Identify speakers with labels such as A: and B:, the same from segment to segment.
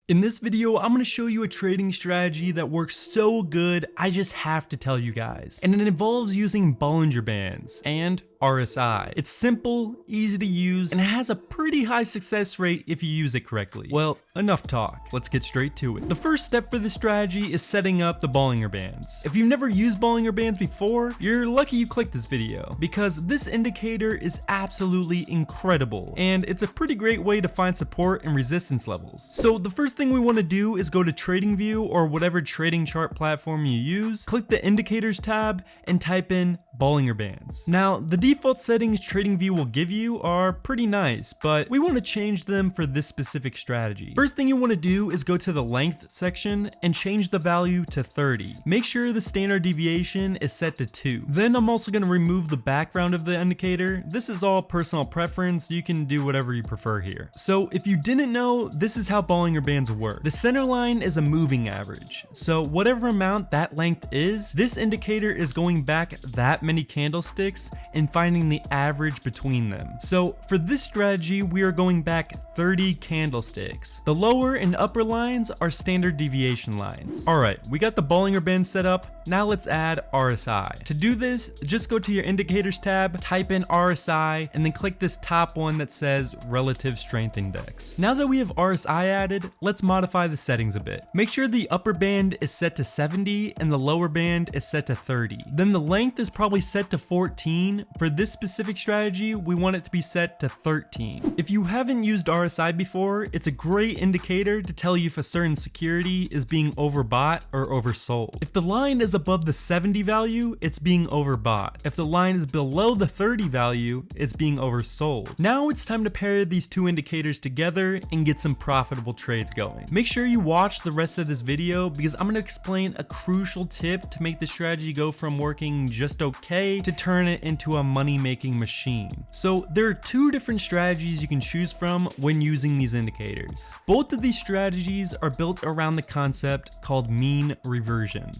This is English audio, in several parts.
A: In this video, I'm going to show you a trading strategy that works so good, I just have to tell you guys. And it involves using Bollinger Bands and RSI. It's simple, easy to use, and it has a pretty high success rate if you use it correctly. Well, enough talk. Let's get straight to it. The first step for this strategy is setting up the Bollinger Bands. If you've never used Bollinger Bands before, you're lucky you clicked this video, because this indicator is absolutely incredible, and it's a pretty great way to find support and resistance levels. So the first thing we want to do is go to TradingView or whatever trading chart platform you use, click the Indicators tab, and type in Bollinger Bands. Now, the default settings TradingView will give you are pretty nice, but we want to change them for this specific strategy. First thing you want to do is go to the length section and change the value to 30. Make sure the standard deviation is set to 2. Then I'm also going to remove the background of the indicator. This is all personal preference. You can do whatever you prefer here. So if you didn't know, this is how Bollinger Bands work. The center line is a moving average. So whatever amount that length is, this indicator is going back that many candlesticks and finding the average between them. So for this strategy, we are going back 30 candlesticks. The lower and upper lines are standard deviation lines. Alright, we got the Bollinger Band set up. Now let's add RSI. To do this, just go to your Indicators tab, type in RSI, and then click this top one that says Relative Strength Index. Now that we have RSI added, let's modify the settings a bit. Make sure the upper band is set to 70 and the lower band is set to 30. Then the length is probably set to 14. For this specific strategy, we want it to be set to 13. If you haven't used RSI before, it's a great indicator to tell you if a certain security is being overbought or oversold. If the line is above the 70 value, it's being overbought. If the line is below the 30 value, it's being oversold. Now it's time to pair these two indicators together and get some profitable trades going. Make sure you watch the rest of this video because I'm going to explain a crucial tip to make the strategy go from working just okay to turn it into a money-making machine. So there are two different strategies you can choose from when using these indicators. Both of these strategies are built around the concept called mean reversion.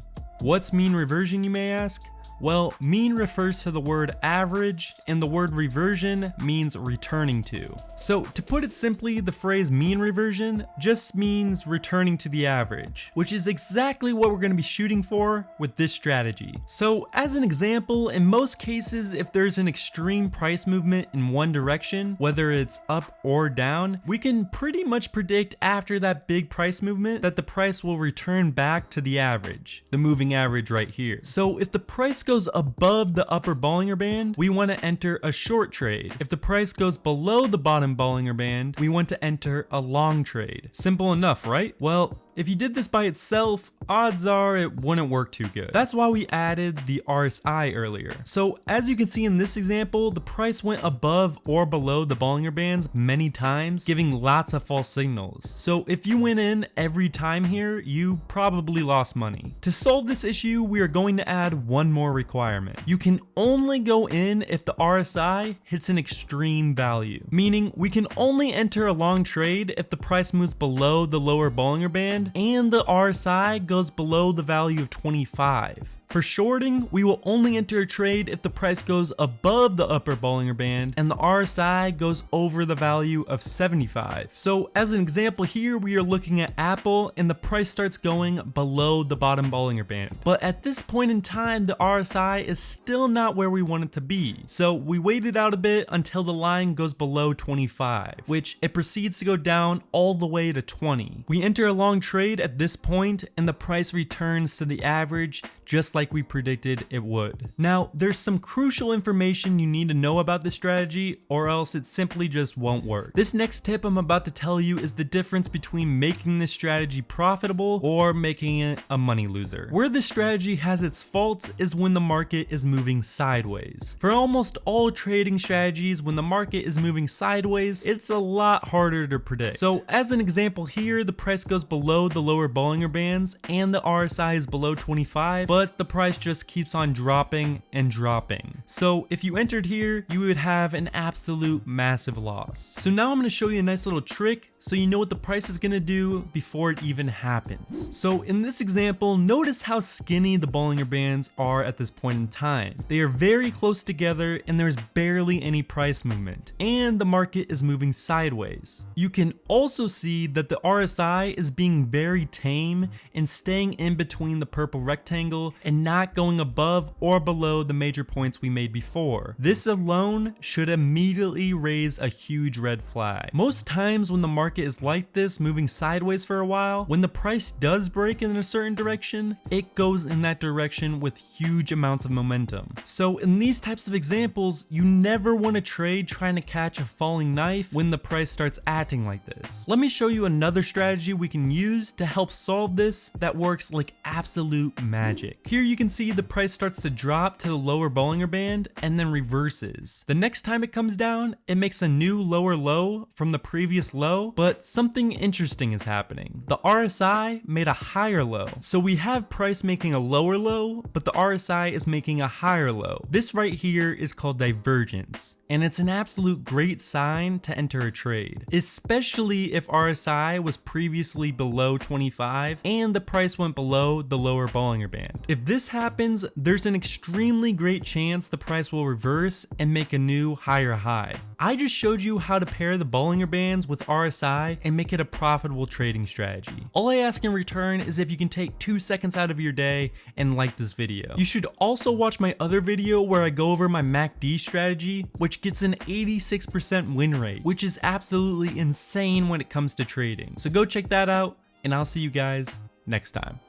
A: What's mean reversion, you may ask? Well, mean refers to the word average, and the word reversion means returning to. So to put it simply, the phrase mean reversion just means returning to the average, which is exactly what we're going to be shooting for with this strategy. So as an example, in most cases, if there's an extreme price movement in one direction, whether it's up or down, we can pretty much predict after that big price movement that the price will return back to the average, the moving average right here. So if the price goes above the upper Bollinger Band, we want to enter a short trade. If the price goes below the bottom Bollinger Band, we want to enter a long trade. Simple enough, right? Well, if you did this by itself, odds are it wouldn't work too good. That's why we added the RSI earlier. So as you can see in this example, the price went above or below the Bollinger Bands many times, giving lots of false signals. So if you went in every time here, you probably lost money. To solve this issue, we are going to add one more requirement. You can only go in if the RSI hits an extreme value, meaning we can only enter a long trade if the price moves below the lower Bollinger Band and the RSI goes below the value of 25. For shorting, we will only enter a trade if the price goes above the upper Bollinger Band and the RSI goes over the value of 75. So as an example here, we are looking at Apple and the price starts going below the bottom Bollinger Band. But at this point in time, the RSI is still not where we want it to be. So we waited out a bit until the line goes below 25, which it proceeds to go down all the way to 20. We enter a long trade at this point and the price returns to the average just like we predicted it would. Now, there's some crucial information you need to know about this strategy or else it simply just won't work. This next tip I'm about to tell you is the difference between making this strategy profitable or making it a money loser. Where this strategy has its faults is when the market is moving sideways. For almost all trading strategies, when the market is moving sideways, it's a lot harder to predict. So as an example here, the price goes below the lower Bollinger Bands and the RSI is below 25, but the price just keeps on dropping and dropping. So if you entered here, you would have an absolute massive loss. So now I'm going to show you a nice little trick so you know what the price is going to do before it even happens. So in this example, notice how skinny the Bollinger Bands are at this point in time. They are very close together and there's barely any price movement, and the market is moving sideways. You can also see that the RSI is being very tame and staying in between the purple rectangle and not going above or below the major points we made before. This alone should immediately raise a huge red flag. Most times when the market is like this, moving sideways for a while, when the price does break in a certain direction, it goes in that direction with huge amounts of momentum. So in these types of examples, you never want to trade trying to catch a falling knife when the price starts acting like this. Let me show you another strategy we can use to help solve this that works like absolute magic. Here you can see the price starts to drop to the lower Bollinger Band and then reverses. The next time it comes down, it makes a new lower low from the previous low, but something interesting is happening. The RSI made a higher low. So we have price making a lower low, but the RSI is making a higher low. This right here is called divergence, and it's an absolute great sign to enter a trade, especially if RSI was previously below 25 and the price went below the lower Bollinger Band. If this happens, there's an extremely great chance the price will reverse and make a new higher high. I just showed you how to pair the Bollinger Bands with RSI and make it a profitable trading strategy. All I ask in return is if you can take 2 seconds out of your day and like this video. You should also watch my other video where I go over my MACD strategy, which gets an 86% win rate, which is absolutely insane when it comes to trading. So go check that out, and I'll see you guys next time.